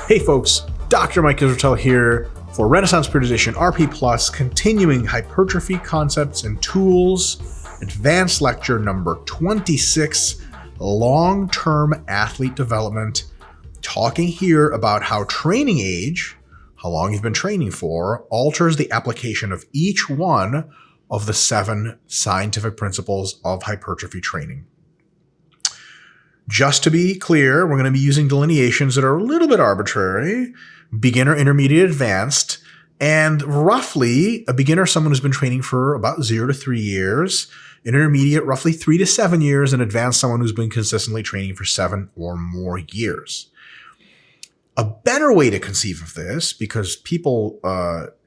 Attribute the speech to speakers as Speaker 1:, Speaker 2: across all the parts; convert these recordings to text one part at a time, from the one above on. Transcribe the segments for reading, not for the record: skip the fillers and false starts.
Speaker 1: Hey folks, Dr. Mike Israel here for Renaissance Periodization RP Plus, continuing hypertrophy concepts and tools, advanced lecture number 26, long-term athlete development, talking here about how training age, how long you've been training for, alters the application of each one of the 7 scientific principles of hypertrophy training. Just to be clear, we're going to be using delineations that are a little bit arbitrary, beginner, intermediate, advanced, and roughly a beginner, someone who's been training for about 0 to 3 years, an intermediate, roughly 3 to 7 years, and advanced, someone who's been consistently training for 7 or more years. A better way to conceive of this, because people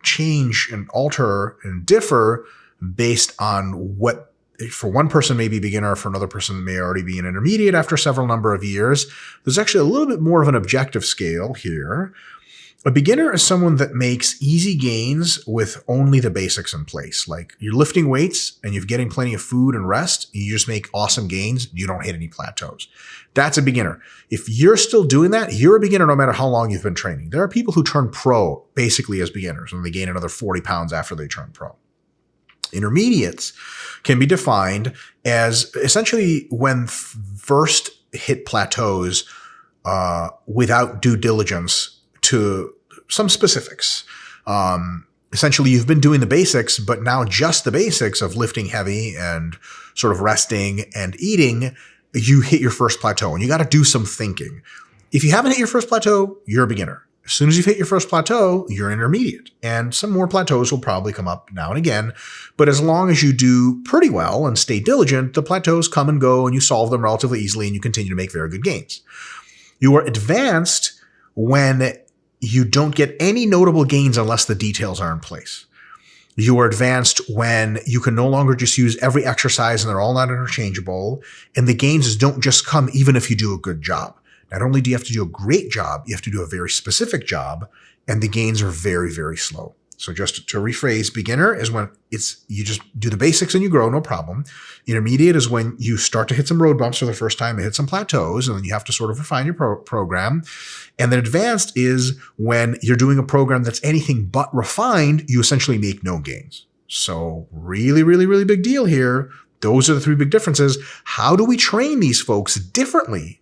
Speaker 1: change and alter and differ based on what, for one person may be beginner, for another person may already be an intermediate after several number of years. There's actually a little bit more of an objective scale here. A beginner is someone that makes easy gains with only the basics in place. Like you're lifting weights and you're getting plenty of food and rest, and you just make awesome gains. You don't hit any plateaus. That's a beginner. If you're still doing that, you're a beginner no matter how long you've been training. There are people who turn pro basically as beginners, and they gain another 40 pounds after they turn pro. Intermediates can be defined as essentially when first hit plateaus without due diligence to some specifics. Essentially, you've been doing the basics, but now just the basics of lifting heavy and sort of resting and eating, you hit your first plateau, and you got to do some thinking. If you haven't hit your first plateau, you're a beginner. As soon as you've hit your first plateau, you're intermediate, and some more plateaus will probably come up now and again. But as long as you do pretty well and stay diligent, the plateaus come and go, and you solve them relatively easily, and you continue to make very good gains. You are advanced when you don't get any notable gains unless the details are in place. You are advanced when you can no longer just use every exercise and they're all not interchangeable, and the gains don't just come even if you do a good job. Not only do you have to do a great job, you have to do a very specific job, and the gains are very, very slow. So just to rephrase, beginner is when you just do the basics and you grow, no problem. Intermediate is when you start to hit some road bumps for the first time and hit some plateaus, and then you have to sort of refine your program. And then advanced is when you're doing a program that's anything but refined, you essentially make no gains. So really, really, really big deal here. Those are the 3 big differences. How do we train these folks differently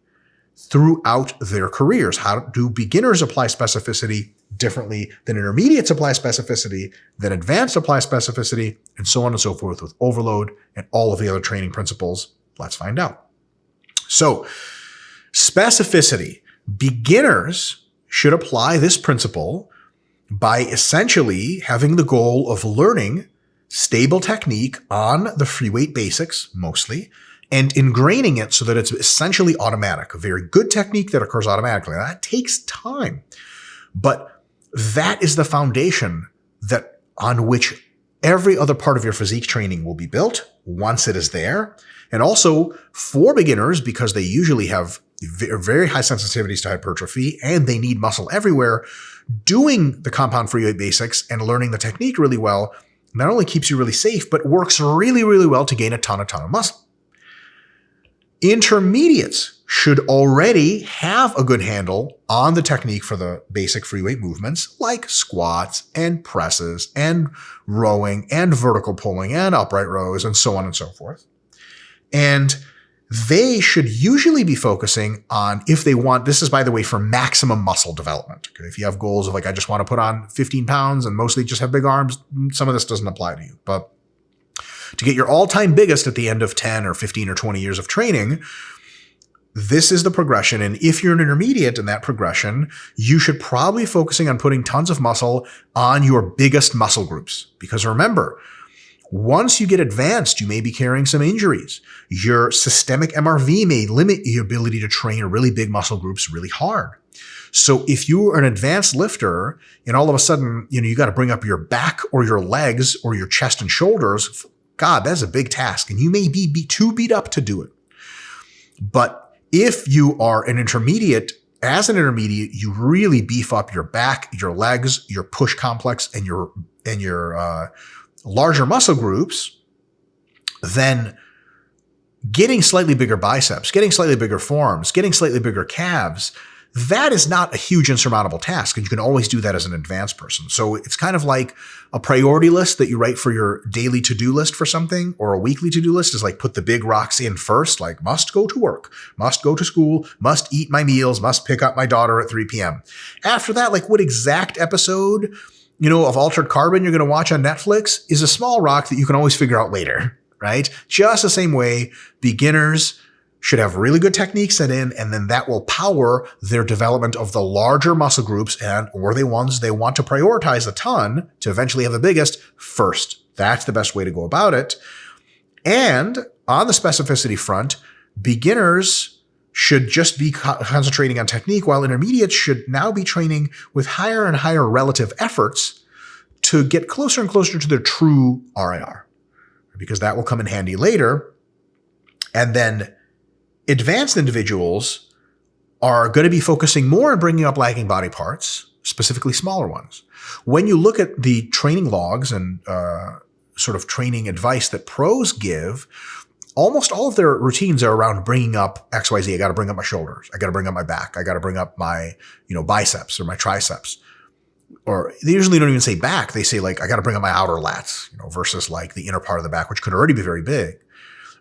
Speaker 1: throughout their careers? How do beginners apply specificity differently than intermediates apply specificity, than advanced apply specificity, and so on and so forth with overload and all of the other training principles? Let's find out. So, specificity. Beginners should apply this principle by essentially having the goal of learning stable technique on the free weight basics, mostly, and ingraining it so that it's essentially automatic, a very good technique that occurs automatically. Now, that takes time, but that is the foundation that on which every other part of your physique training will be built once it is there. And also for beginners, because they usually have very high sensitivities to hypertrophy and they need muscle everywhere, doing the compound free weight basics and learning the technique really well not only keeps you really safe, but works really, really well to gain a ton of muscle. Intermediates should already have a good handle on the technique for the basic free weight movements like squats and presses and rowing and vertical pulling and upright rows and so on and so forth. And they should usually be focusing on, if they want, this is by the way for maximum muscle development. Okay? If you have goals of like, I just want to put on 15 pounds and mostly just have big arms, some of this doesn't apply to you. But to get your all-time biggest at the end of 10 or 15 or 20 years of training, this is the progression. And if you're an intermediate in that progression, you should probably be focusing on putting tons of muscle on your biggest muscle groups. Because remember, once you get advanced, you may be carrying some injuries. Your systemic MRV may limit your ability to train really big muscle groups really hard. So if you are an advanced lifter and all of a sudden, you got to bring up your back or your legs or your chest and shoulders, God, that's a big task, and you may be too beat up to do it. But if you are an intermediate, as an intermediate, you really beef up your back, your legs, your push complex, and your larger muscle groups, then getting slightly bigger biceps, getting slightly bigger forearms, getting slightly bigger calves, that is not a huge insurmountable task, and you can always do that as an advanced person. So it's kind of like a priority list that you write for your daily to-do list for something, or a weekly to-do list is like put the big rocks in first, like must go to work, must go to school, must eat my meals, must pick up my daughter at 3 p.m. After that, like what exact episode, of Altered Carbon you're going to watch on Netflix is a small rock that you can always figure out later, right? Just the same way beginners should have really good technique set in, and then that will power their development of the larger muscle groups or the ones they want to prioritize a ton to eventually have the biggest first. That's the best way to go about it. And on the specificity front, beginners should just be concentrating on technique, while intermediates should now be training with higher and higher relative efforts to get closer and closer to their true RIR, because that will come in handy later. And then advanced individuals are going to be focusing more on bringing up lagging body parts, specifically smaller ones. When you look at the training logs and sort of training advice that pros give, almost all of their routines are around bringing up XYZ. I got to bring up my shoulders. I got to bring up my back. I got to bring up my, biceps or my triceps. Or they usually don't even say back. They say like, I got to bring up my outer lats, versus like the inner part of the back, which could already be very big.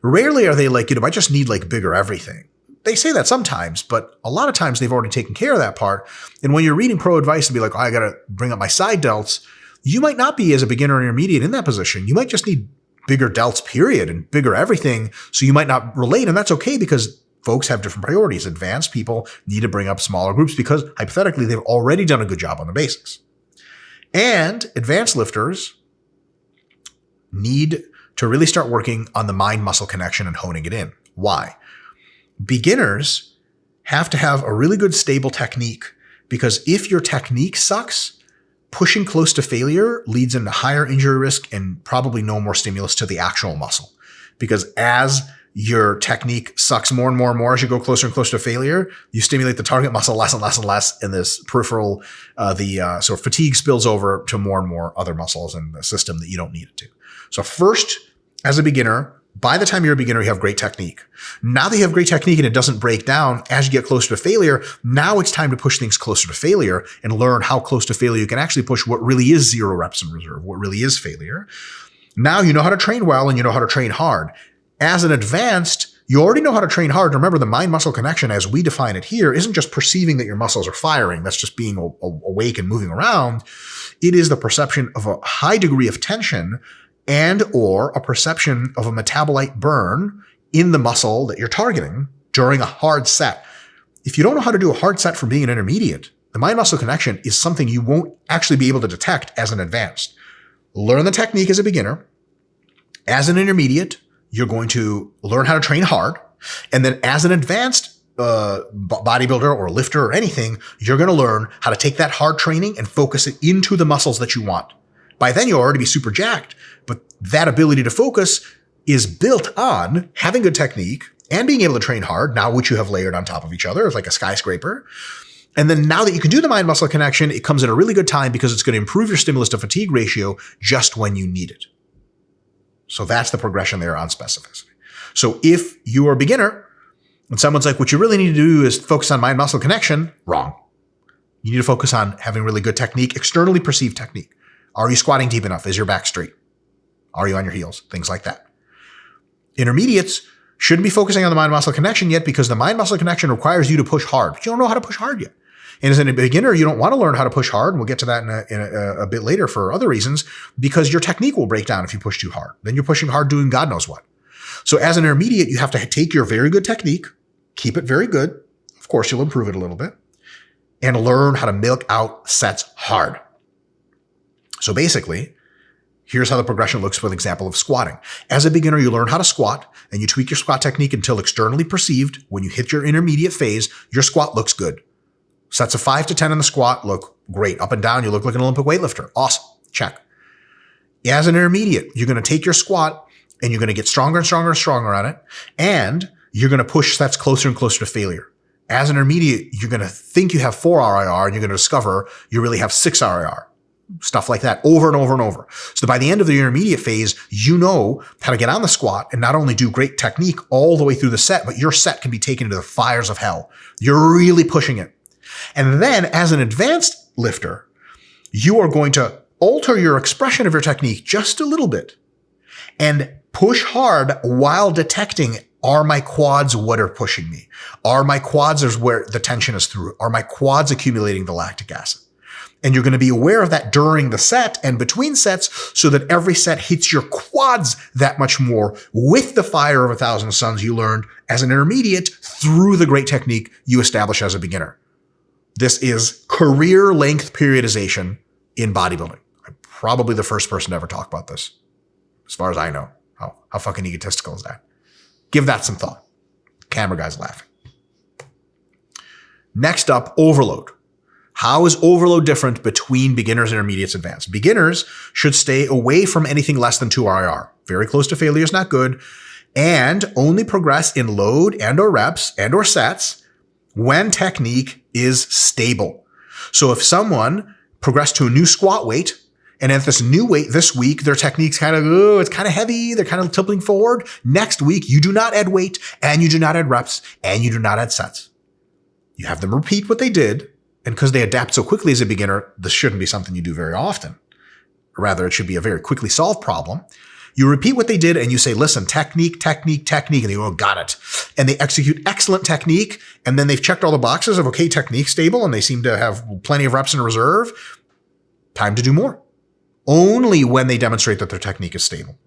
Speaker 1: Rarely are they like, I just need like bigger everything. They say that sometimes, but a lot of times they've already taken care of that part. And when you're reading pro advice to be like, I got to bring up my side delts, you might not be as a beginner or intermediate in that position. You might just need bigger delts, period, and bigger everything. So you might not relate. And that's okay, because folks have different priorities. Advanced people need to bring up smaller groups because hypothetically they've already done a good job on the basics. And advanced lifters need to really start working on the mind-muscle connection and honing it in. Why? Beginners have to have a really good stable technique, because if your technique sucks, pushing close to failure leads into higher injury risk and probably no more stimulus to the actual muscle. Because as your technique sucks more and more and more as you go closer and closer to failure, you stimulate the target muscle less and less and less, and this peripheral, sort of fatigue spills over to more and more other muscles in the system that you don't need it to. So first, as a beginner, by the time you're a beginner, you have great technique. Now that you have great technique and it doesn't break down as you get closer to failure, now it's time to push things closer to failure and learn how close to failure you can actually push what really is 0 reps in reserve, what really is failure. Now you know how to train well and you know how to train hard. As an advanced, you already know how to train hard. Remember, the mind-muscle connection, as we define it here, isn't just perceiving that your muscles are firing. That's just being awake and moving around. It is the perception of a high degree of tension and or a perception of a metabolite burn in the muscle that you're targeting during a hard set. If you don't know how to do a hard set from being an intermediate, the mind-muscle connection is something you won't actually be able to detect as an advanced. Learn the technique as a beginner. As an intermediate, you're going to learn how to train hard. And then as an advanced bodybuilder or lifter or anything, you're going to learn how to take that hard training and focus it into the muscles that you want. By then, you'll already be super jacked, but that ability to focus is built on having good technique and being able to train hard, now which you have layered on top of each other. It's like a skyscraper. And then now that you can do the mind-muscle connection, it comes at a really good time because it's going to improve your stimulus to fatigue ratio just when you need it. So that's the progression there on specificity. So if you are a beginner and someone's like, what you really need to do is focus on mind-muscle connection, wrong. You need to focus on having really good technique, externally perceived technique. Are you squatting deep enough? Is your back straight? Are you on your heels? Things like that. Intermediates shouldn't be focusing on the mind-muscle connection yet, because the mind-muscle connection requires you to push hard, but you don't know how to push hard yet. And as a beginner, you don't want to learn how to push hard. And we'll get to that in a bit later for other reasons, because your technique will break down if you push too hard. Then you're pushing hard doing God knows what. So as an intermediate, you have to take your very good technique, keep it very good. Of course, you'll improve it a little bit, and learn how to milk out sets hard. So basically, here's how the progression looks with an example of squatting. As a beginner, you learn how to squat, and you tweak your squat technique until externally perceived. When you hit your intermediate phase, your squat looks good. Sets of 5 to 10 in the squat look great. Up and down, you look like an Olympic weightlifter. Awesome. Check. As an intermediate, you're going to take your squat and you're going to get stronger and stronger and stronger on it. And you're going to push sets closer and closer to failure. As an intermediate, you're going to think you have 4 RIR and you're going to discover you really have 6 RIR. Stuff like that over and over and over. So by the end of the intermediate phase, you know how to get on the squat and not only do great technique all the way through the set, but your set can be taken into the fires of hell. You're really pushing it. And then as an advanced lifter, you are going to alter your expression of your technique just a little bit and push hard while detecting, are my quads what are pushing me? Are my quads is where the tension is through? Are my quads accumulating the lactic acid? And you're going to be aware of that during the set and between sets so that every set hits your quads that much more with the fire of 1,000 suns you learned as an intermediate through the great technique you establish as a beginner. This is career length periodization in bodybuilding. I'm probably the first person to ever talk about this, as far as I know. How fucking egotistical is that? Give that some thought. Camera guy's laughing. Next up, overload. How is overload different between beginners, intermediates, advanced? Beginners should stay away from anything less than 2 RIR. Very close to failure is not good. And only progress in load and or reps and or sets when technique is stable. So if someone progressed to a new squat weight and at this new weight this week, their technique's kind of, it's kind of heavy, they're kind of tilting forward. Next week, you do not add weight and you do not add reps and you do not add sets. You have them repeat what they did. And because they adapt so quickly as a beginner, this shouldn't be something you do very often. Rather, it should be a very quickly solved problem. You repeat what they did and you say, listen, technique, technique, technique. And they go, oh, got it. And they execute excellent technique. And then they've checked all the boxes of, okay, technique stable. And they seem to have plenty of reps in reserve. Time to do more. Only when they demonstrate that their technique is stable.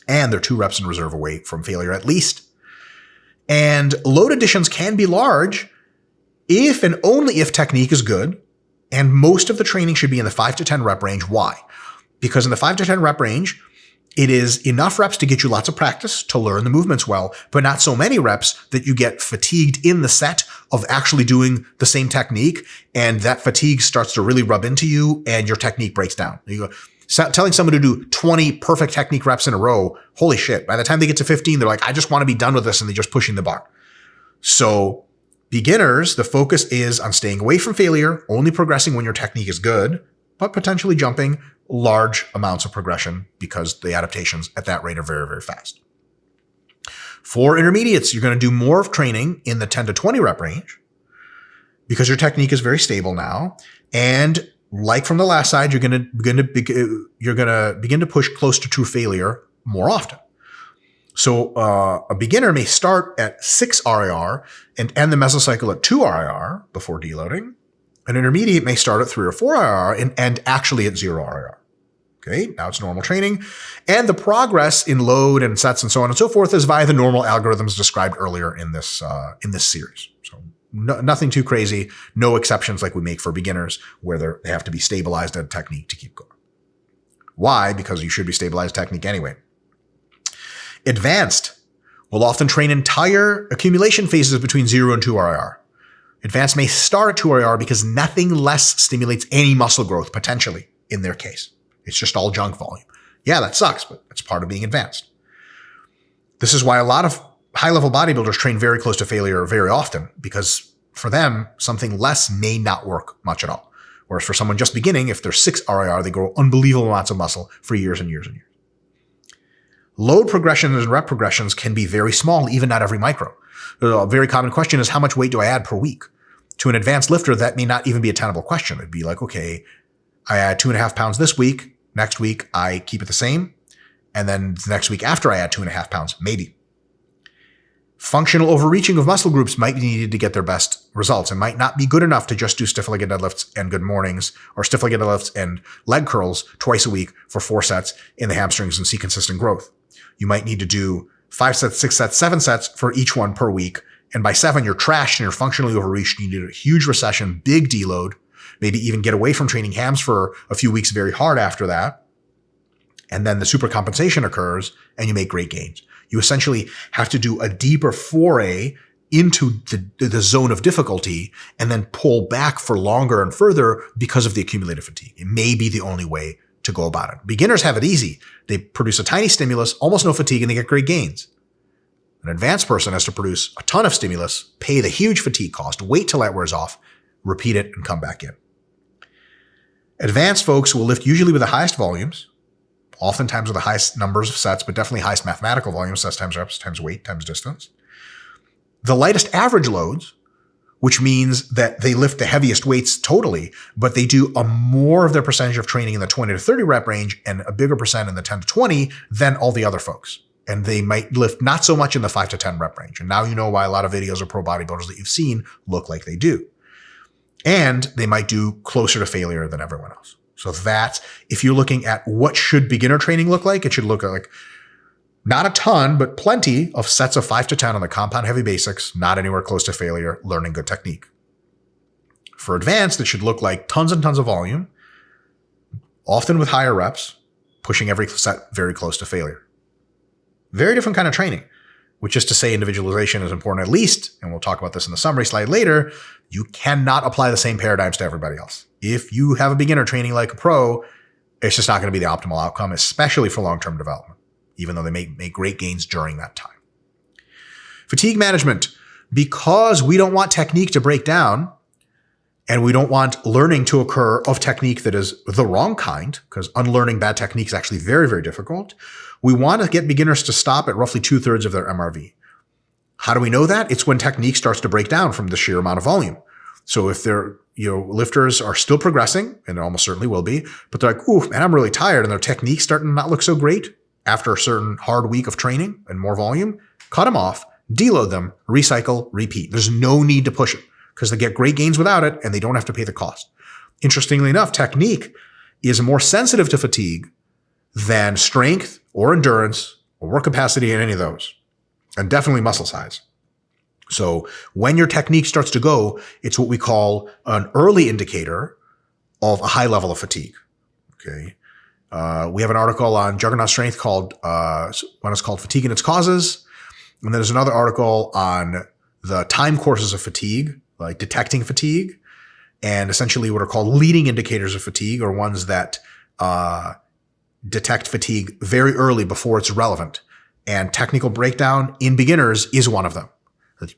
Speaker 1: And they're 2 reps in reserve away from failure at least. And load additions can be large if and only if technique is good, and most of the training should be in the 5 to 10 rep range. Why? Because in the 5 to 10 rep range, it is enough reps to get you lots of practice to learn the movements well, but not so many reps that you get fatigued in the set of actually doing the same technique, and that fatigue starts to really rub into you and your technique breaks down. You go, telling someone to do 20 perfect technique reps in a row, holy shit. By the time they get to 15, they're like, I just want to be done with this, and they're just pushing the bar. So beginners, the focus is on staying away from failure, only progressing when your technique is good, but potentially jumping large amounts of progression because the adaptations at that rate are very, very fast. For intermediates, you're going to do more of training in the 10 to 20 rep range because your technique is very stable now. And like from the last side, you're going to begin to push close to true failure more often. So a beginner may start at 6 RIR and end the mesocycle at 2 RIR before deloading. An intermediate may start at 3 or 4 RIR and end actually at 0 RIR. Okay, now it's normal training. And the progress in load and sets and so on and so forth is via the normal algorithms described earlier in this series. So nothing too crazy, no exceptions like we make for beginners where they have to be stabilized at technique to keep going. Why? Because you should be stabilized technique anyway. Advanced will often train entire accumulation phases between 0 and 2 RIR. Advanced may start at 2 RIR because nothing less stimulates any muscle growth potentially in their case. It's just all junk volume. Yeah, that sucks, but that's part of being advanced. This is why a lot of high-level bodybuilders train very close to failure very often, because for them, something less may not work much at all. Whereas for someone just beginning, if they're 6 RIR, they grow unbelievable amounts of muscle for years and years and years. Load progressions and rep progressions can be very small, even not every micro. A very common question is, how much weight do I add per week? To an advanced lifter, that may not even be a tenable question. It'd be like, okay, I add 2.5 pounds this week. Next week, I keep it the same. And then the next week after I add 2.5 pounds, maybe. Functional overreaching of muscle groups might be needed to get their best results and might not be good enough to just do stiff-legged deadlifts and good mornings, or stiff-legged deadlifts and leg curls twice a week for 4 sets in the hamstrings and see consistent growth. You might need to do 5 sets, 6 sets, 7 sets for each one per week. And by 7, you're trashed and you're functionally overreached. You need a huge recession, big deload, maybe even get away from training hams for a few weeks very hard after that. And then the supercompensation occurs and you make great gains. You essentially have to do a deeper foray into the zone of difficulty and then pull back for longer and further because of the accumulated fatigue. It may be the only way to go about it. Beginners have it easy. They produce a tiny stimulus, almost no fatigue, and they get great gains. An advanced person has to produce a ton of stimulus, pay the huge fatigue cost, wait till that wears off, repeat it, and come back in. Advanced folks will lift usually with the highest volumes, oftentimes with the highest numbers of sets, but definitely highest mathematical volumes, sets times reps times weight times distance. The lightest average loads which means that they lift the heaviest weights totally, but they do a more of their percentage of training in the 20 to 30 rep range and a bigger percent in the 10 to 20 than all the other folks. And they might lift not so much in the 5 to 10 rep range. And now you know why a lot of videos of pro bodybuilders that you've seen look like they do. And they might do closer to failure than everyone else. So that's, if you're looking at what should beginner training look like, it should look like not a ton, but plenty of sets of 5 to 10 on the compound heavy basics, not anywhere close to failure, learning good technique. For advanced, it should look like tons and tons of volume, often with higher reps, pushing every set very close to failure. Very different kind of training, which is to say individualization is important at least, and we'll talk about this in the summary slide later, you cannot apply the same paradigms to everybody else. If you have a beginner training like a pro, it's just not going to be the optimal outcome, especially for long-term development, even though they may make great gains during that time. Fatigue management. Because we don't want technique to break down and we don't want learning to occur of technique that is the wrong kind, because unlearning bad technique is actually very, very difficult, we want to get beginners to stop at roughly 2/3 of their MRV. How do we know that? It's when technique starts to break down from the sheer amount of volume. So if their lifters are still progressing, and it almost certainly will be, but they're like, ooh, man, I'm really tired, and their technique's starting to not look so great after a certain hard week of training and more volume, cut them off, deload them, recycle, repeat. There's no need to push them because they get great gains without it and they don't have to pay the cost. Interestingly enough, technique is more sensitive to fatigue than strength or endurance or work capacity in any of those, and definitely muscle size. So when your technique starts to go, it's what we call an early indicator of a high level of fatigue. Okay. We have an article on Juggernaut Strength called, one is called Fatigue and Its Causes. And then there's another article on the time courses of fatigue, like detecting fatigue, and essentially what are called leading indicators of fatigue, or ones that detect fatigue very early before it's relevant. And technical breakdown in beginners is one of them.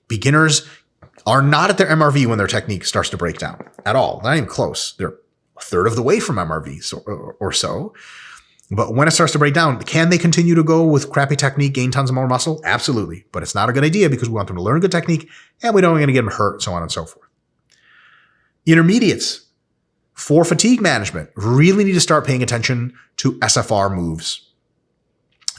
Speaker 1: Beginners are not at their MRV when their technique starts to break down at all. Not even close. They're a third of the way from MRV or so. But when it starts to break down, can they continue to go with crappy technique, gain tons of more muscle? Absolutely. But it's not a good idea because we want them to learn good technique and we don't want to get them hurt, so on and so forth. Intermediates for fatigue management really need to start paying attention to SFR moves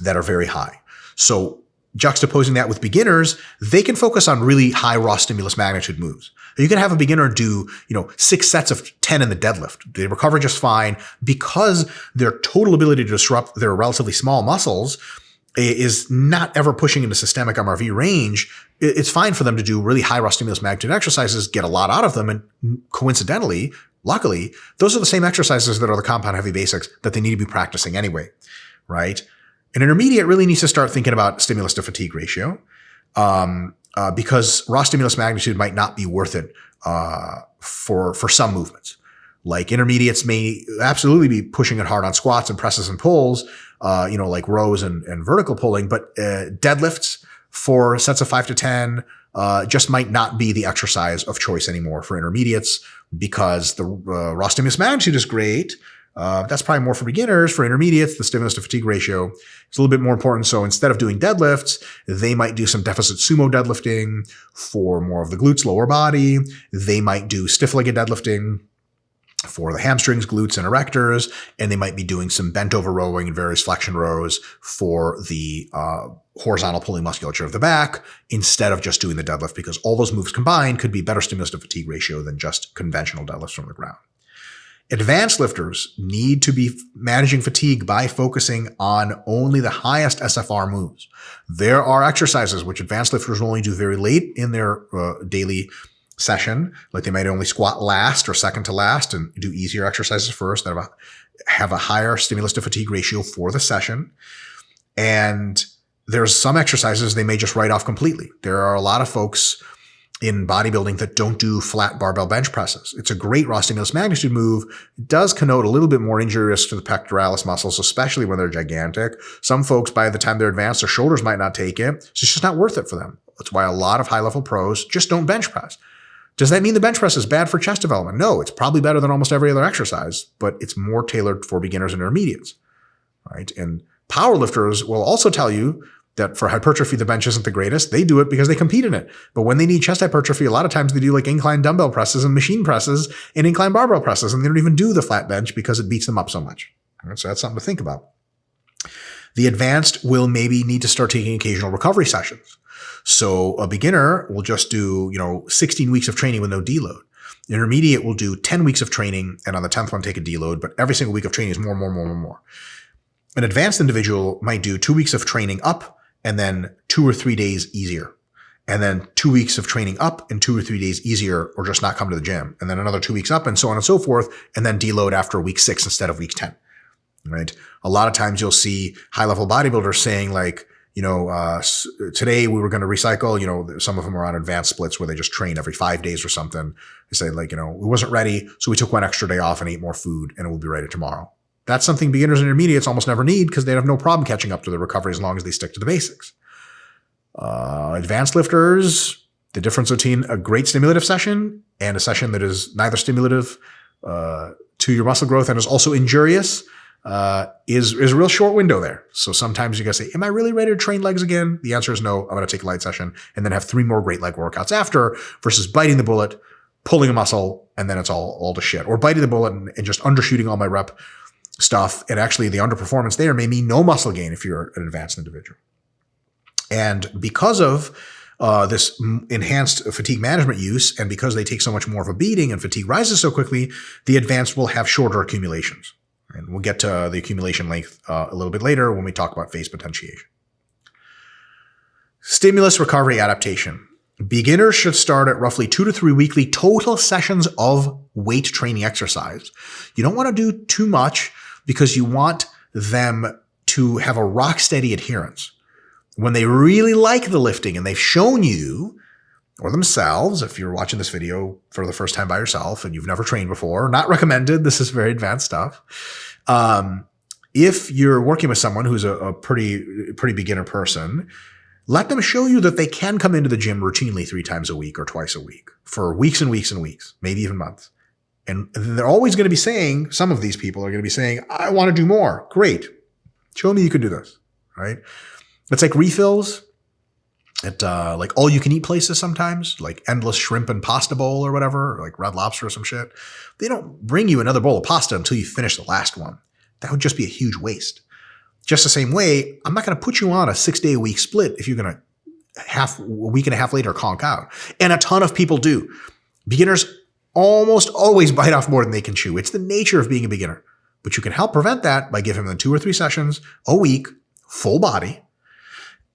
Speaker 1: that are very high. So juxtaposing that with beginners, they can focus on really high raw stimulus magnitude moves. You can have a beginner do, 6 sets of 10 in the deadlift. They recover just fine because their total ability to disrupt their relatively small muscles is not ever pushing into systemic MRV range. It's fine for them to do really high raw stimulus magnitude exercises, get a lot out of them, and coincidentally, luckily, those are the same exercises that are the compound heavy basics that they need to be practicing anyway, right? An intermediate really needs to start thinking about stimulus to fatigue ratio because raw stimulus magnitude might not be worth it for some movements. Like intermediates may absolutely be pushing it hard on squats and presses and pulls, like rows and vertical pulling, but deadlifts for sets of 5 to 10 just might not be the exercise of choice anymore for intermediates because the raw stimulus magnitude is great. That's probably more for beginners. For intermediates, the stimulus to fatigue ratio is a little bit more important. So instead of doing deadlifts, they might do some deficit sumo deadlifting for more of the glutes, lower body. They might do stiff-legged deadlifting for the hamstrings, glutes, and erectors. And they might be doing some bent over rowing and various flexion rows for the horizontal pulling musculature of the back instead of just doing the deadlift, because all those moves combined could be better stimulus to fatigue ratio than just conventional deadlifts from the ground. Advanced lifters need to be managing fatigue by focusing on only the highest SFR moves. There are exercises which advanced lifters will only do very late in their daily session, like they might only squat last or second to last and do easier exercises first that have a higher stimulus to fatigue ratio for the session. And there's some exercises they may just write off completely. There are a lot of folks in bodybuilding that don't do flat barbell bench presses. It's a great raw stimulus magnitude move. It does connote a little bit more injury risk to the pectoralis muscles, especially when they're gigantic. Some folks, by the time they're advanced, their shoulders might not take it. So it's just not worth it for them. That's why a lot of high-level pros just don't bench press. Does that mean the bench press is bad for chest development? No, it's probably better than almost every other exercise, but it's more tailored for beginners and intermediates, right? And powerlifters will also tell you that for hypertrophy, the bench isn't the greatest. They do it because they compete in it. But when they need chest hypertrophy, a lot of times they do like incline dumbbell presses and machine presses and incline barbell presses, and they don't even do the flat bench because it beats them up so much. All right, so that's something to think about. The advanced will maybe need to start taking occasional recovery sessions. So a beginner will just do, 16 weeks of training with no deload. Intermediate will do 10 weeks of training, and on the 10th one, take a deload, but every single week of training is more. An advanced individual might do 2 weeks of training up, and then 2 or 3 days easier. And then 2 weeks of training up and 2 or 3 days easier, or just not come to the gym. And then another 2 weeks up and so on and so forth. And then deload after week 6 instead of week 10, right? A lot of times you'll see high level bodybuilders saying like, today we were going to recycle, some of them are on advanced splits where they just train every 5 days or something. They say like, we wasn't ready. So we took 1 extra day off and ate more food and we'll be ready tomorrow. That's something beginners and intermediates almost never need because they have no problem catching up to the recovery as long as they stick to the basics. Advanced lifters, the difference between a great stimulative session and a session that is neither stimulative to your muscle growth and is also injurious is a real short window there. So sometimes you gotta say, am I really ready to train legs again? The answer is no. I'm gonna take a light session and then have 3 more great leg workouts after versus biting the bullet, pulling a muscle, and then it's all to shit. Or biting the bullet and just undershooting all my rep stuff, and actually the underperformance there may mean no muscle gain if you're an advanced individual. And because of this enhanced fatigue management use, and because they take so much more of a beating and fatigue rises so quickly, the advanced will have shorter accumulations. And we'll get to the accumulation length a little bit later when we talk about phase potentiation. Stimulus recovery adaptation. Beginners should start at roughly 2 to 3 weekly total sessions of weight training exercise. You don't want to do too much because you want them to have a rock steady adherence. When they really like the lifting and they've shown you or themselves, if you're watching this video for the first time by yourself and you've never trained before, not recommended, this is very advanced stuff. If you're working with someone who's a pretty beginner person, let them show you that they can come into the gym routinely 3 times a week or twice a week for weeks and weeks and weeks, maybe even months. And they're always going to be saying, some of these people are going to be saying, I want to do more. Great. Show me you can do this, right? It's like refills at like all you can eat places sometimes, like endless shrimp and pasta bowl or whatever, or like Red Lobster or some shit. They don't bring you another bowl of pasta until you finish the last one. That would just be a huge waste. Just the same way, I'm not going to put you on a 6-day-a-week split if you're going to a week and a half later conk out. And a ton of people do. Beginners almost always bite off more than they can chew. It's the nature of being a beginner. But you can help prevent that by giving them 2 or 3 sessions a week, full body.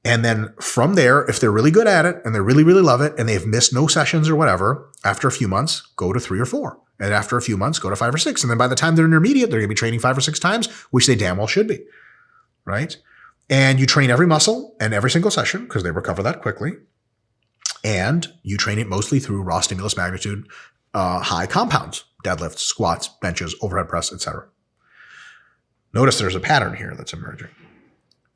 Speaker 1: And then from there, if they're really good at it and they really, really love it and they've missed no sessions or whatever, after a few months, go to 3 or 4. And after a few months, go to 5 or 6. And then by the time they're intermediate, they're going to be training 5 or 6 times, which they damn well should be, right? And you train every muscle and every single session because they recover that quickly. And you train it mostly through raw stimulus magnitude, high compounds, deadlifts, squats, benches, overhead press, etc. Notice there's a pattern here that's emerging.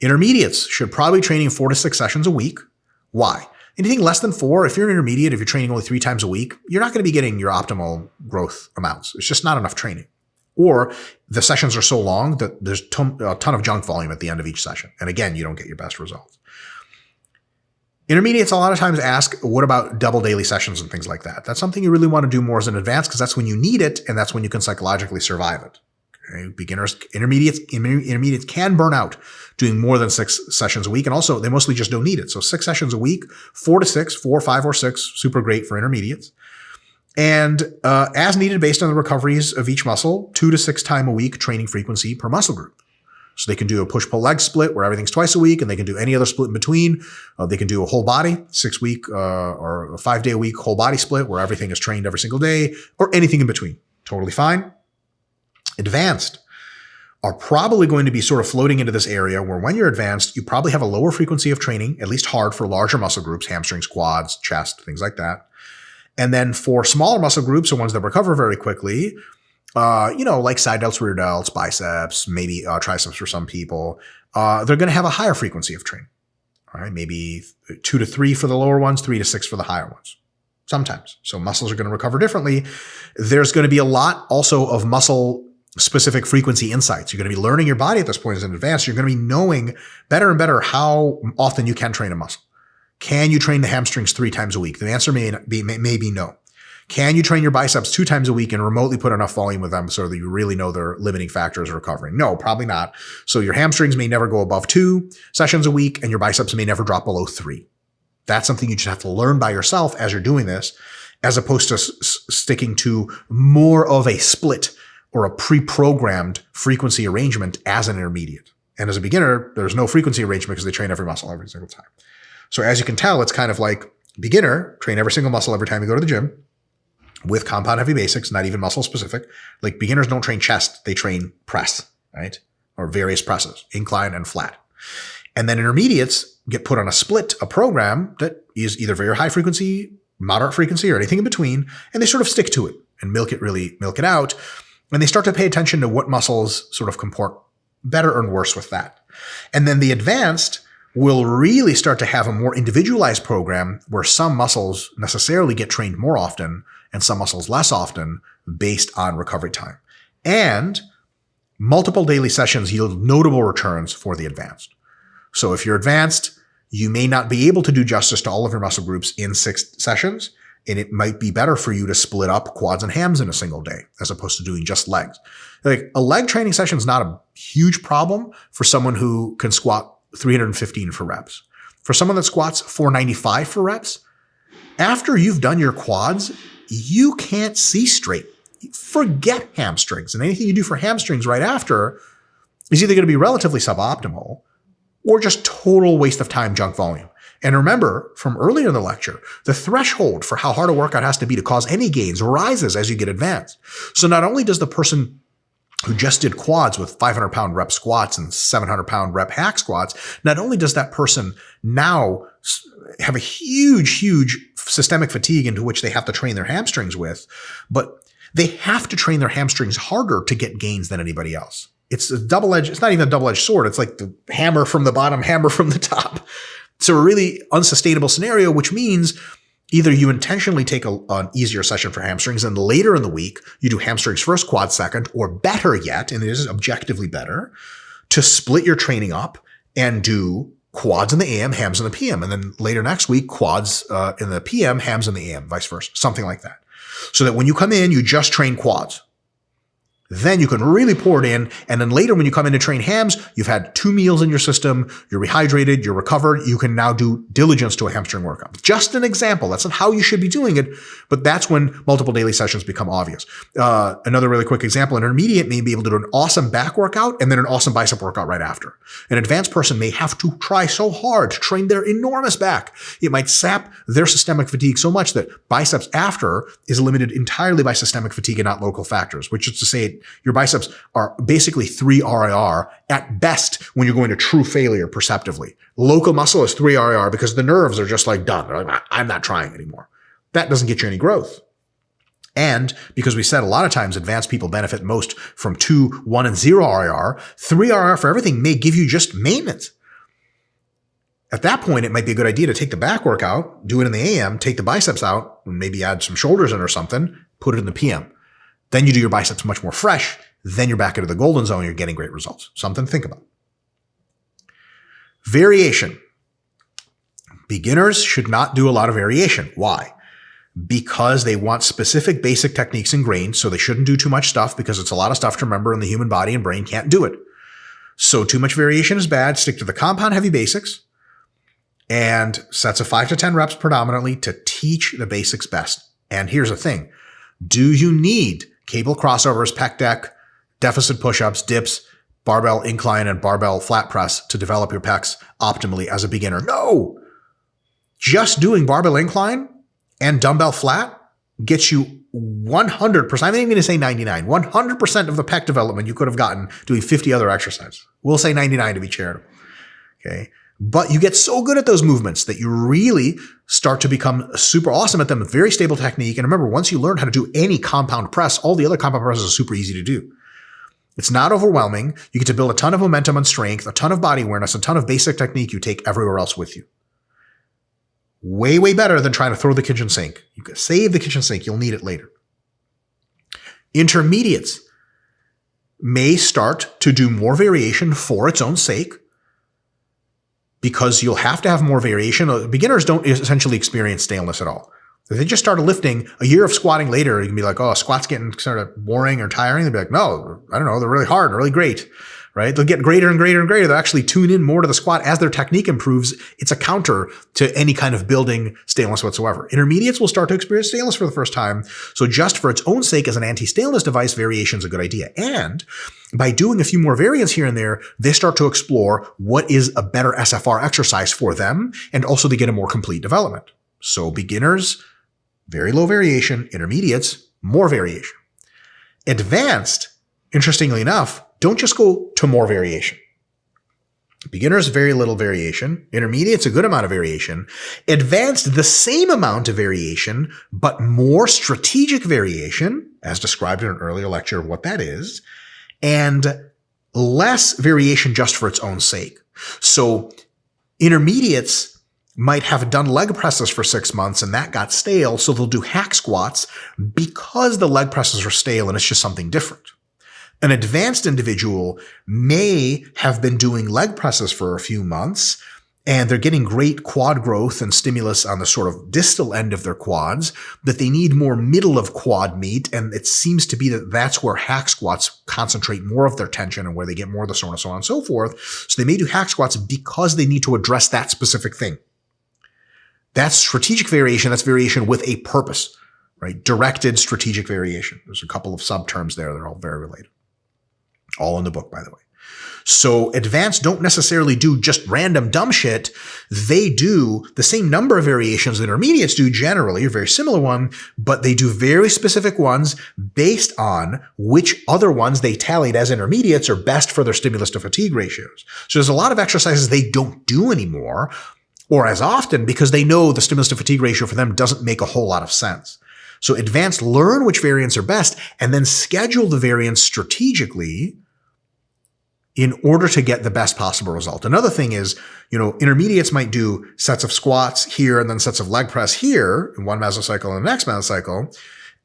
Speaker 1: Intermediates should probably be training 4 to 6 sessions a week. Why? Anything less than 4, if you're an intermediate, if you're training only 3 times a week, you're not going to be getting your optimal growth amounts. It's just not enough training. Or the sessions are so long that there's a ton of junk volume at the end of each session. And again, you don't get your best results. Intermediates a lot of times ask, what about double daily sessions and things like that? That's something you really want to do more as an advanced because that's when you need it and that's when you can psychologically survive it. Okay? Beginners, intermediates can burn out doing more than 6 sessions a week. And also they mostly just don't need it. So 6 sessions a week, 4 to 6, 4, 5, or 6, super great for intermediates. And as needed based on the recoveries of each muscle, 2 to 6 times a week training frequency per muscle group. So they can do a push-pull leg split where everything's twice a week, and they can do any other split in between. They can do a whole body 6-week or a 5-day-a-week whole body split where everything is trained every single day, or anything in between. Totally fine. Advanced are probably going to be sort of floating into this area where when you're advanced, you probably have a lower frequency of training, at least hard for larger muscle groups, hamstrings, quads, chest, things like that. And then for smaller muscle groups, or ones that recover very quickly, like side delts, rear delts, biceps, maybe triceps for some people, they're going to have a higher frequency of training. All right, maybe 2 to 3 for the lower ones, 3 to 6 for the higher ones. Sometimes. So muscles are going to recover differently. There's going to be a lot also of muscle specific frequency insights. You're going to be learning your body at this point as in advance. You're going to be knowing better and better how often you can train a muscle. Can you train the hamstrings 3 times a week? The answer may be no. Can you train your biceps 2 times a week and remotely put enough volume with them so that you really know their limiting factors of recovering? No, probably not. So your hamstrings may never go above 2 sessions a week and your biceps may never drop below 3. That's something you just have to learn by yourself as you're doing this, as opposed to sticking to more of a split or a pre-programmed frequency arrangement as an intermediate. And as a beginner, there's no frequency arrangement because they train every muscle every single time. So as you can tell, it's kind of like beginner, train every single muscle every time you go to the gym with compound heavy basics, not even muscle specific. Like beginners don't train chest, they train press, right? Or various presses, incline and flat. And then intermediates get put on a program that is either very high frequency, moderate frequency, or anything in between, and they sort of stick to it and milk it out. And they start to pay attention to what muscles sort of comport better and worse with that. And then the advanced will really start to have a more individualized program where some muscles necessarily get trained more often and some muscles less often based on recovery time. And multiple daily sessions yield notable returns for the advanced. So if you're advanced, you may not be able to do justice to all of your muscle groups in 6 sessions, and it might be better for you to split up quads and hams in a single day as opposed to doing just legs. Like a leg training session is not a huge problem for someone who can squat 315 for reps. For someone that squats 495 for reps, after you've done your quads, you can't see straight. Forget hamstrings. And anything you do for hamstrings right after is either going to be relatively suboptimal or just total waste of time, junk volume. And remember from earlier in the lecture, the threshold for how hard a workout has to be to cause any gains rises as you get advanced. So not only does the person who just did quads with 500-pound rep squats and 700-pound rep hack squats, not only does that person now have a huge systemic fatigue into which they have to train their hamstrings with, but they have to train their hamstrings harder to get gains than anybody else. It's not even a double-edged sword. It's like the hammer from the bottom, hammer from the top. It's a really unsustainable scenario, which means either you intentionally take an easier session for hamstrings and later in the week you do hamstrings first, quads second, or better yet, and it is objectively better, to split your training up and do quads in the AM, hams in the PM, and then later next week, quads in the PM, hams in the AM, vice versa, something like that. So that when you come in, you just train quads. Then you can really pour it in. And then later when you come in to train hams, you've had 2 meals in your system, you're rehydrated, you're recovered. You can now do diligence to a hamstring workout. Just an example. That's not how you should be doing it, but that's when multiple daily sessions become obvious. Another really quick example, an intermediate may be able to do an awesome back workout and then an awesome bicep workout right after. An advanced person may have to try so hard to train their enormous back. It might sap their systemic fatigue so much that biceps after is limited entirely by systemic fatigue and not local factors, which is to say your biceps are basically 3 RIR at best when you're going to true failure perceptively. Local muscle is 3 RIR because the nerves are just like done. They're like, I'm not trying anymore. That doesn't get you any growth. And because we said a lot of times advanced people benefit most from 2, 1, and 0 RIR, 3 RIR for everything may give you just maintenance. At that point, it might be a good idea to take the back workout, do it in the AM, take the biceps out, and maybe add some shoulders in or something, put it in the PM. Then you do your biceps much more fresh. Then you're back into the golden zone. You're getting great results. Something to think about. Variation. Beginners should not do a lot of variation. Why? Because they want specific basic techniques ingrained, so they shouldn't do too much stuff because it's a lot of stuff to remember and the human body and brain can't do it. So too much variation is bad. Stick to the compound heavy basics and sets of 5 to 10 reps predominantly to teach the basics best. And here's the thing. Do you need cable crossovers, pec deck, deficit push-ups, dips, barbell incline, and barbell flat press to develop your pecs optimally as a beginner? No! Just doing barbell incline and dumbbell flat gets you 100%, I'm not even going to say 99, 100% of the pec development you could have gotten doing 50 other exercises. We'll say 99 to be charitable. Okay? But you get so good at those movements that you really start to become super awesome at them. Very stable technique. And remember, once you learn how to do any compound press, all the other compound presses are super easy to do. It's not overwhelming. You get to build a ton of momentum and strength, a ton of body awareness, a ton of basic technique you take everywhere else with you. Way, way better than trying to throw the kitchen sink. You can save the kitchen sink. You'll need it later. Intermediates. may start to do more variation for its own sake, because you'll have to have more variation. Beginners don't essentially experience staleness at all. If they just started lifting, a year of squatting later, you can be like, oh, squats getting sort of boring or tiring. They'd be like, no, I don't know, they're really hard, really great, right? They'll get greater and greater and greater. They'll actually tune in more to the squat as their technique improves. It's a counter to any kind of building staleness whatsoever. Intermediates will start to experience staleness for the first time. So just for its own sake as an anti-staleness device, variation is a good idea. And by doing a few more variants here and there, they start to explore what is a better SFR exercise for them, and also they get a more complete development. So beginners, very low variation. Intermediates, more variation. Advanced, interestingly enough, don't just go to more variation. Beginners, very little variation. Intermediates, a good amount of variation. Advanced, the same amount of variation, but more strategic variation, as described in an earlier lecture of what that is, and less variation just for its own sake. So intermediates might have done leg presses for 6 months and that got stale, so they'll do hack squats because the leg presses are stale and it's just something different. An advanced individual may have been doing leg presses for a few months and they're getting great quad growth and stimulus on the sort of distal end of their quads, but they need more middle of quad meat. And it seems to be that that's where hack squats concentrate more of their tension and where they get more of the so on and so forth. So they may do hack squats because they need to address that specific thing. That's strategic variation. That's variation with a purpose, right? Directed strategic variation. There's a couple of subterms there. They're all very related. All in the book, by the way. So advanced don't necessarily do just random dumb shit. They do the same number of variations that intermediates do generally, a very similar one, but they do very specific ones based on which other ones they tallied as intermediates are best for their stimulus to fatigue ratios. So there's a lot of exercises they don't do anymore or as often because they know the stimulus to fatigue ratio for them doesn't make a whole lot of sense. So advanced learn which variants are best and then schedule the variants strategically in order to get the best possible result. Another thing is, intermediates might do sets of squats here and then sets of leg press here in one mesocycle and the next mesocycle.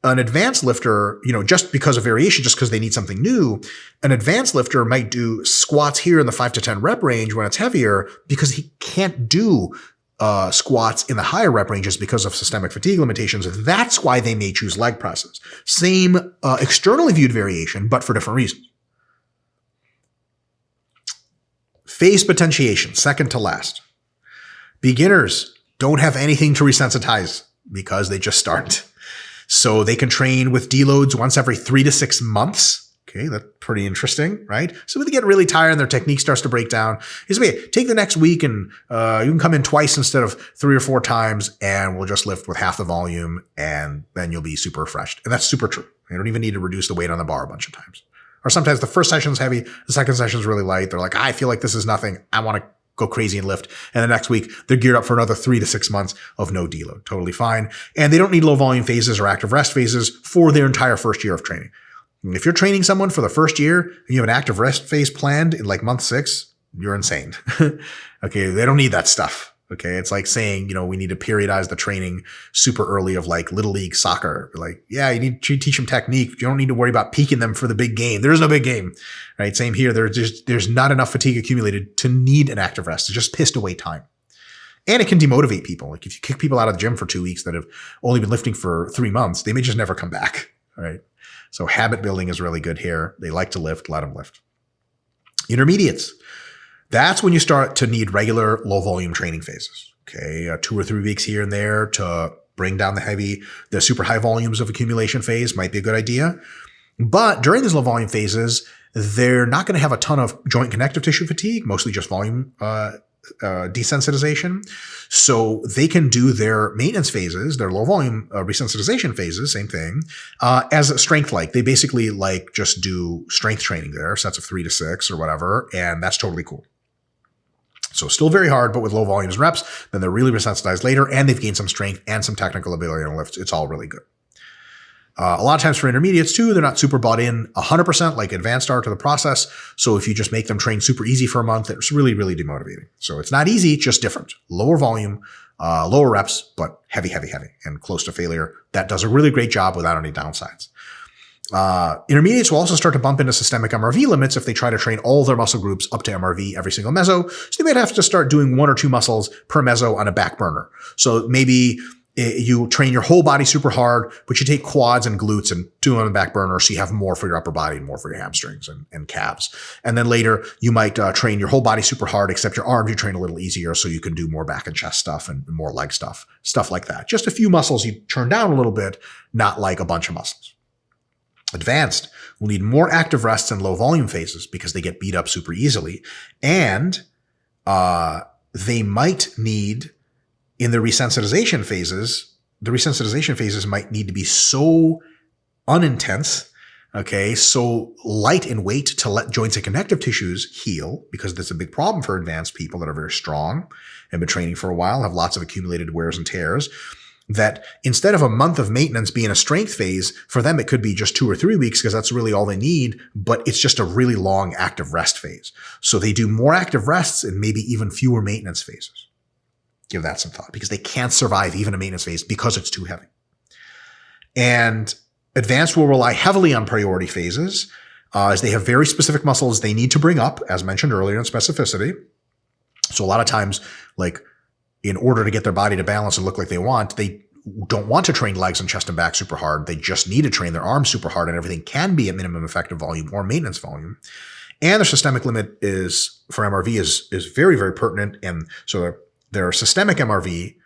Speaker 1: An advanced lifter, just because of variation, just because they need something new, an advanced lifter might do squats here in the 5 to 10 rep range when it's heavier because he can't do squats in the higher rep ranges because of systemic fatigue limitations. That's why they may choose leg presses. Same externally viewed variation, but for different reasons. Phase potentiation, second to last. Beginners don't have anything to resensitize because they just start. So they can train with deloads once every 3 to 6 months. Okay, that's pretty interesting, right? So when they get really tired and their technique starts to break down, it's okay, take the next week and you can come in twice instead of 3 or 4 times and we'll just lift with half the volume and then you'll be super refreshed. And that's super true. You don't even need to reduce the weight on the bar a bunch of times. Or sometimes the first session's heavy, the second session's really light. They're like, I feel like this is nothing. I want to go crazy and lift. And the next week, they're geared up for another 3 to 6 months of no deload. Totally fine. And they don't need low volume phases or active rest phases for their entire first year of training. And if you're training someone for the first year and you have an active rest phase planned in like month 6, you're insane. Okay, they don't need that stuff. Okay, it's like saying, we need to periodize the training super early of like little league soccer. Like, yeah, you need to teach them technique. You don't need to worry about peaking them for the big game. There is no big game, right? Same here. There's not enough fatigue accumulated to need an active rest. It's just pissed away time. And it can demotivate people. Like if you kick people out of the gym for 2 weeks that have only been lifting for 3 months, they may just never come back, right? So habit building is really good here. They like to lift, let them lift. Intermediates. That's when you start to need regular low volume training phases. Okay, 2 or 3 weeks here and there to bring down the super high volumes of accumulation phase might be a good idea. But during these low volume phases, they're not going to have a ton of joint connective tissue fatigue, mostly just volume desensitization. So they can do their maintenance phases, their low volume resensitization phases, same thing, as strength-like. They basically just do strength training there, sets of 3 to 6 or whatever, and that's totally cool. So still very hard, but with low volumes and reps, then they're really resensitized later, and they've gained some strength and some technical ability on lifts. It's all really good. A lot of times for intermediates too, they're not super bought in 100% like advanced are to the process. So if you just make them train super easy for a month, it's really, really demotivating. So it's not easy, just different. Lower volume, lower reps, but heavy, heavy, heavy, and close to failure. That does a really great job without any downsides. Intermediates will also start to bump into systemic MRV limits if they try to train all their muscle groups up to MRV every single meso. So they might have to start doing 1 or 2 muscles per meso on a back burner. So maybe you train your whole body super hard, but you take quads and glutes and do them on the back burner so you have more for your upper body and more for your hamstrings and calves. And then later you might train your whole body super hard, except your arms you train a little easier so you can do more back and chest stuff and more leg stuff like that. Just a few muscles you turn down a little bit, not like a bunch of muscles. Advanced will need more active rests and low volume phases because they get beat up super easily. And they might need, in the resensitization phases might need to be so unintense, okay, so light in weight to let joints and connective tissues heal, because that's a big problem for advanced people that are very strong and been training for a while, have lots of accumulated wears and tears, that instead of a month of maintenance being a strength phase, for them it could be just 2 or 3 weeks because that's really all they need, but it's just a really long active rest phase. So they do more active rests and maybe even fewer maintenance phases. Give that some thought, because they can't survive even a maintenance phase because it's too heavy. And advanced will rely heavily on priority phases, as they have very specific muscles they need to bring up, as mentioned earlier in specificity. So a lot of times, like, in order to get their body to balance and look like they don't want to train legs and chest and back super hard. They just need to train their arms super hard, and everything can be at minimum effective volume or maintenance volume. And their systemic limit for MRV is very, very pertinent. And so their systemic MRV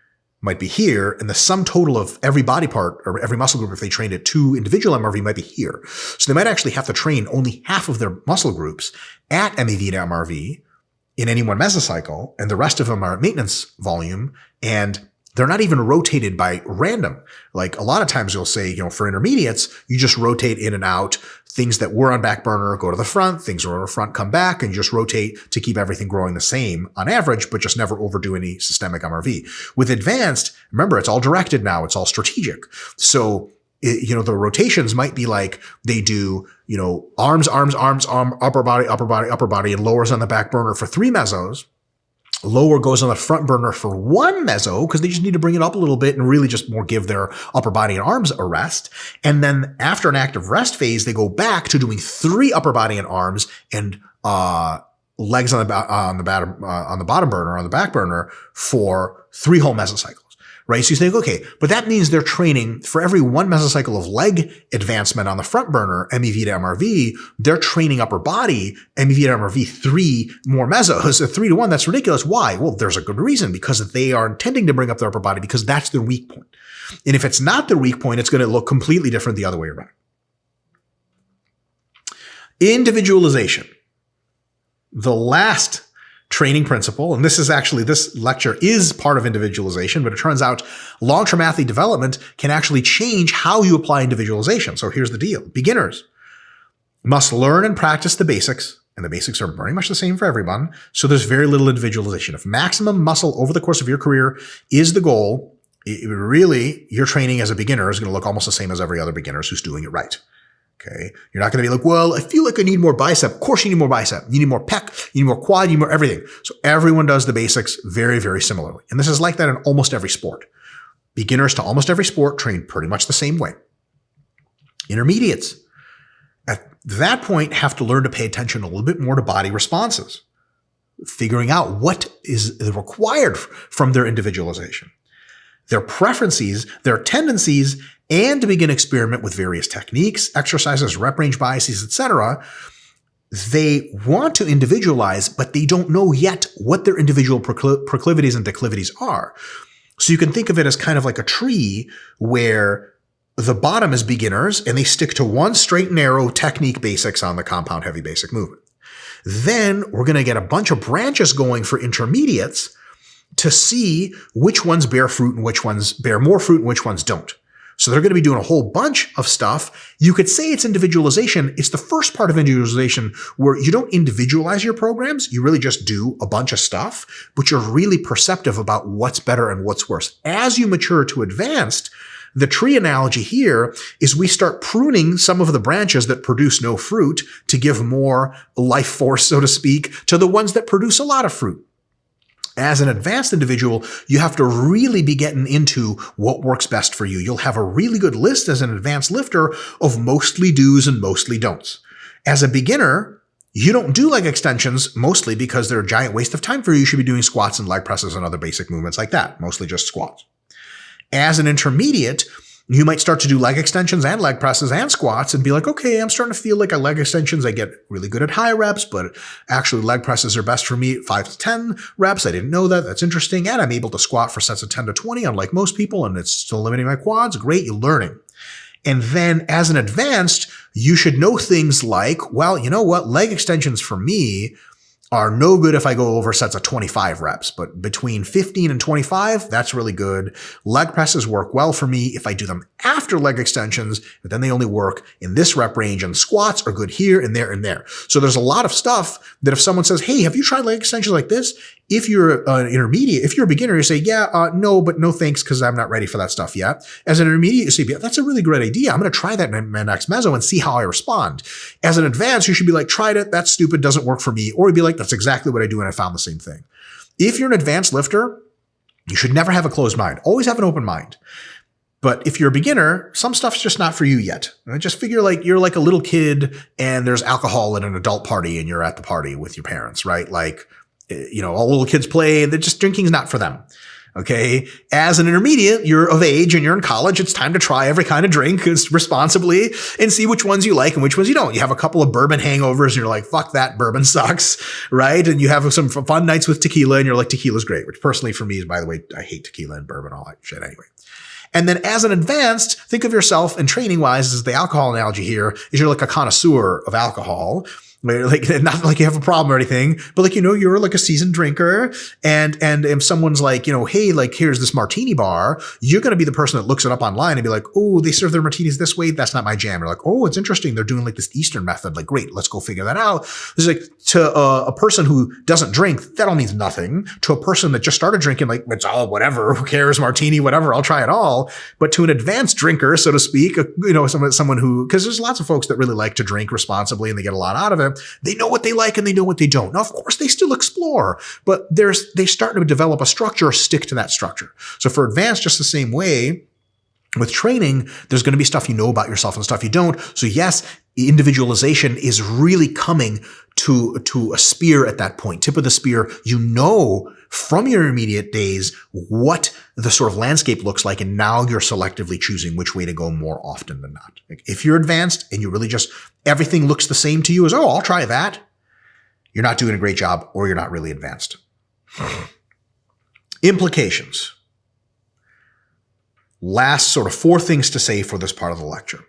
Speaker 1: might be here, and the sum total of every body part or every muscle group, if they trained at 2 individual MRV, might be here. So they might actually have to train only half of their muscle groups at MEV to MRV in any one mesocycle, and the rest of them are at maintenance volume, and they're not even rotated by random. Like, a lot of times you'll say, for intermediates, you just rotate in and out. Things that were on back burner go to the front, things that are on the front come back, and you just rotate to keep everything growing the same on average, but just never overdo any systemic MRV. With advanced, remember, it's all directed now, it's all strategic. So the rotations might be like they do, arms, upper body, and lowers on the back burner for 3 mesos. Lower goes on the front burner for 1 meso because they just need to bring it up a little bit and really just more give their upper body and arms a rest. And then after an active rest phase, they go back to doing 3 upper body and arms and legs on the bottom burner, on the back burner, for 3 whole mesocycles. Right? So you think, okay, but that means they're training for every 1 mesocycle of leg advancement on the front burner, MEV to MRV, they're training upper body, MEV to MRV, 3 more mesos, 3 to 1. That's ridiculous. Why? Well, there's a good reason, because they are intending to bring up their upper body because that's their weak point. And if it's not their weak point, it's going to look completely different the other way around. Individualization. The last training principle, and this lecture is part of individualization, but it turns out long-term athlete development can actually change how you apply individualization. So here's the deal. Beginners must learn and practice the basics, and the basics are very much the same for everyone. So there's very little individualization. If maximum muscle over the course of your career is the goal, really, your training as a beginner is going to look almost the same as every other beginner who's doing it right. Okay. You're not going to be like, well, I feel like I need more bicep. Of course you need more bicep. You need more pec. You need more quad. You need more everything. So everyone does the basics very, very similarly. And this is like that in almost every sport. Beginners to almost every sport train pretty much the same way. Intermediates, at that point, have to learn to pay attention a little bit more to body responses, figuring out what is required from their individualization, their preferences, their tendencies, and to begin experiment with various techniques, exercises, rep range biases, etc. They want to individualize, but they don't know yet what their individual proclivities and declivities are. So you can think of it as kind of like a tree where the bottom is beginners and they stick to one straight and narrow technique basics on the compound heavy basic movement. Then we're going to get a bunch of branches going for intermediates to see which ones bear fruit and which ones bear more fruit and which ones don't. So they're going to be doing a whole bunch of stuff. You could say it's individualization. It's the first part of individualization where you don't individualize your programs. You really just do a bunch of stuff, but you're really perceptive about what's better and what's worse. As you mature to advanced, the tree analogy here is we start pruning some of the branches that produce no fruit to give more life force, so to speak, to the ones that produce a lot of fruit. As an advanced individual, you have to really be getting into what works best for you. You'll have a really good list as an advanced lifter of mostly do's and mostly don'ts. As a beginner, you don't do leg extensions mostly because they're a giant waste of time for you. You should be doing squats and leg presses and other basic movements like that, mostly just squats. As an intermediate, you might start to do leg extensions and leg presses and squats and be like, okay, I'm starting to feel like leg extensions, I get really good at high reps, but actually leg presses are best for me at 5 to 10 reps. I didn't know that. That's interesting. And I'm able to squat for sets of 10 to 20, unlike most people, and it's still limiting my quads. Great, you're learning. And then as an advanced, you should know things like, well, you know what? Leg extensions for me are no good if I go over sets of 25 reps, but between 15 and 25, that's really good. Leg presses work well for me if I do them after leg extensions, but then they only work in this rep range, and squats are good here and there and there. So there's a lot of stuff that if someone says, hey, have you tried leg extensions like this? If you're an intermediate, if you're a beginner, you say, yeah, no, but no thanks because I'm not ready for that stuff yet. As an intermediate, you say, yeah, that's a really great idea. I'm going to try that in my next meso and see how I respond. As an advanced, you should be like, tried it, that's stupid, doesn't work for me. Or you'd be like, that's exactly what I do and I found the same thing. If you're an advanced lifter, you should never have a closed mind. Always have an open mind. But if you're a beginner, some stuff's just not for you yet. Just figure like you're like a little kid and there's alcohol at an adult party and you're at the party with your parents, right? Like, you know, all little kids play, they're just drinking's not for them. Okay. As an intermediate, you're of age and you're in college. It's time to try every kind of drink responsibly and see which ones you like and which ones you don't. You have a couple of bourbon hangovers and you're like, fuck that, bourbon sucks. Right. And you have some fun nights with tequila and you're like, tequila's great, which personally for me is, by the way, I hate tequila and bourbon, all that shit anyway. And then as an advanced, think of yourself, and training wise, is the alcohol analogy here, is you're like a connoisseur of alcohol. Like, not like you have a problem or anything, but like, you know, you're like a seasoned drinker. And if someone's like, you know, hey, like, here's this martini bar, you're going to be the person that looks it up online and be like, oh, they serve their martinis this way. That's not my jam. You're like, oh, it's interesting. They're doing like this Eastern method. Like, great, let's go figure that out. It's like to a person who doesn't drink, that all means nothing. To a person that just started drinking, like, it's all whatever, who cares, martini, whatever, I'll try it all. But to an advanced drinker, so to speak, you know, someone who, because there's lots of folks that really like to drink responsibly and they get a lot out of it. They know what they like and they know what they don't. Now, of course, they still explore, but they start to develop a structure or stick to that structure. So for advanced, just the same way, with training, there's going to be stuff you know about yourself and stuff you don't. So yes, individualization is really coming to a spear at that point, tip of the spear. You know from your intermediate days what the sort of landscape looks like, and now you're selectively choosing which way to go more often than not. Like if you're advanced and you really just, everything looks the same to you as, oh, I'll try that, you're not doing a great job or you're not really advanced. Implications. Last sort of 4 things to say for this part of the lecture.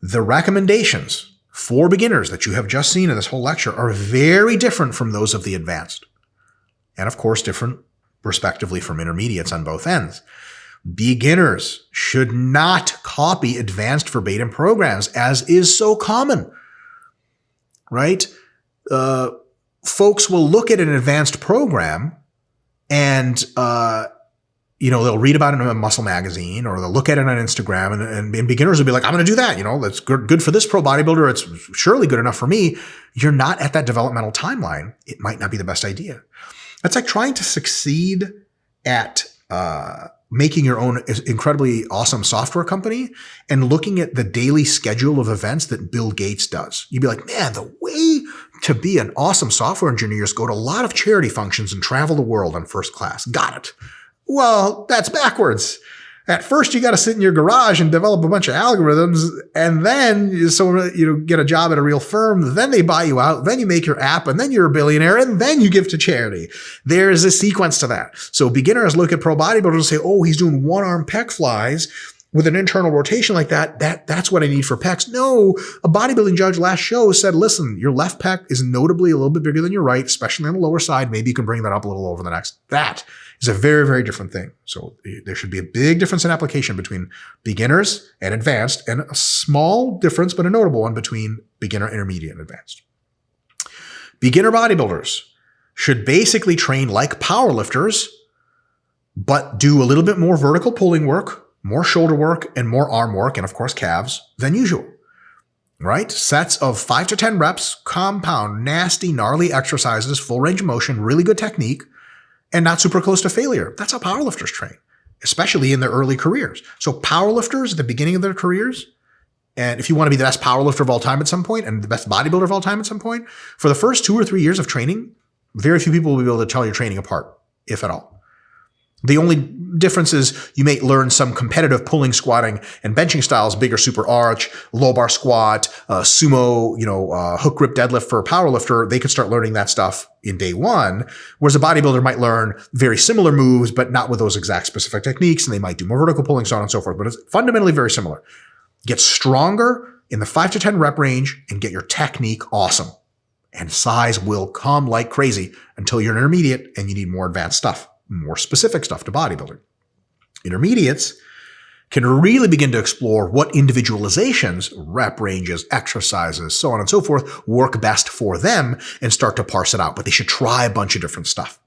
Speaker 1: The recommendations for beginners that you have just seen in this whole lecture are very different from those of the advanced. And of course, different respectively from intermediates on both ends. Beginners should not copy advanced verbatim programs, as is so common, right? Folks will look at an advanced program and, you know, they'll read about it in a muscle magazine or they'll look at it on Instagram and beginners will be like, I'm going to do that. You know, that's good for this pro bodybuilder. It's surely good enough for me. You're not at that developmental timeline. It might not be the best idea. That's like trying to succeed at making your own incredibly awesome software company and looking at the daily schedule of events that Bill Gates does. You'd be like, man, the way to be an awesome software engineer is go to a lot of charity functions and travel the world on first class. Got it. Well, that's backwards. At first, you got to sit in your garage and develop a bunch of algorithms, and then you get a job at a real firm. Then they buy you out. Then you make your app, and then you're a billionaire, and then you give to charity. There's a sequence to that. So beginners look at pro bodybuilders and say, "Oh, he's doing one-arm pec flies with an internal rotation like that. That's what I need for pecs." No, a bodybuilding judge last show said, "Listen, your left pec is notably a little bit bigger than your right, especially on the lower side. Maybe you can bring that up a little over the next." That is a very, very different thing. So there should be a big difference in application between beginners and advanced, and a small difference, but a notable one, between beginner, intermediate, and advanced. Beginner bodybuilders should basically train like powerlifters, but do a little bit more vertical pulling work, more shoulder work, and more arm work, and of course calves, than usual. right? Sets of 5 to 10 reps, compound, nasty, gnarly exercises, full range of motion, really good technique, and not super close to failure. That's how powerlifters train, especially in their early careers. So powerlifters at the beginning of their careers, and if you want to be the best powerlifter of all time at some point and the best bodybuilder of all time at some point, for the first 2 or 3 years of training, very few people will be able to tell your training apart, if at all. The only difference is you may learn some competitive pulling, squatting, and benching styles, bigger super arch, low bar squat, sumo, hook grip deadlift for a powerlifter. They could start learning that stuff in day one, whereas a bodybuilder might learn very similar moves, but not with those exact specific techniques, and they might do more vertical pulling, so on and so forth, but it's fundamentally very similar. Get stronger in the 5 to 10 rep range and get your technique awesome. And size will come like crazy until you're an intermediate and you need more advanced stuff, more specific stuff to bodybuilding. Intermediates can really begin to explore what individualizations, rep ranges, exercises, so on and so forth, work best for them and start to parse it out. But they should try a bunch of different stuff.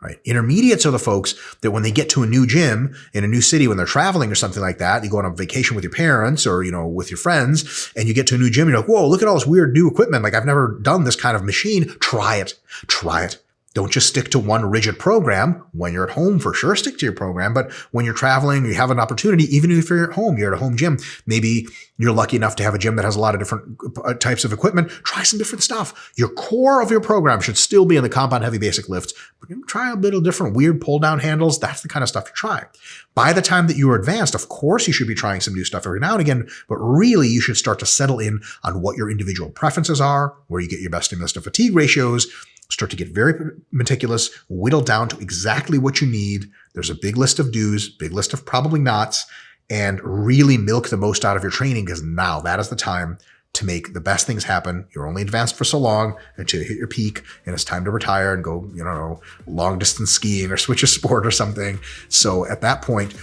Speaker 1: Right? Intermediates are the folks that when they get to a new gym in a new city, when they're traveling or something like that, you go on a vacation with your parents or, with your friends, and you get to a new gym, you're like, whoa, look at all this weird new equipment. Like, I've never done this kind of machine. Try it. Don't just stick to one rigid program. When you're at home, for sure, stick to your program. But when you're traveling, you have an opportunity, even if you're at home, you're at a home gym. Maybe you're lucky enough to have a gym that has a lot of different types of equipment. Try some different stuff. Your core of your program should still be in the compound heavy basic lifts. But try a little different weird pull down handles. That's the kind of stuff you try. By the time that you are advanced, of course, you should be trying some new stuff every now and again. But really, you should start to settle in on what your individual preferences are, where you get your best stimulus to fatigue ratios. Start to get very meticulous, whittle down to exactly what you need. There's a big list of do's, big list of probably nots, and really milk the most out of your training, because now that is the time to make the best things happen. You're only advanced for so long until you hit your peak and it's time to retire and go, long distance skiing or switch a sport or something. So at that point,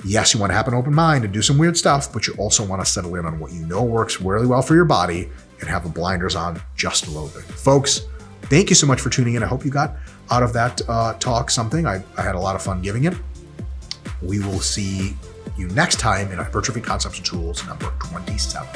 Speaker 1: yes, you want to have an open mind and do some weird stuff, but you also want to settle in on what works really well for your body and have the blinders on just a little bit. Folks, thank you so much for tuning in. I hope you got out of that talk something. I had a lot of fun giving it. We will see you next time in Hypertrophy Concepts and Tools number 27.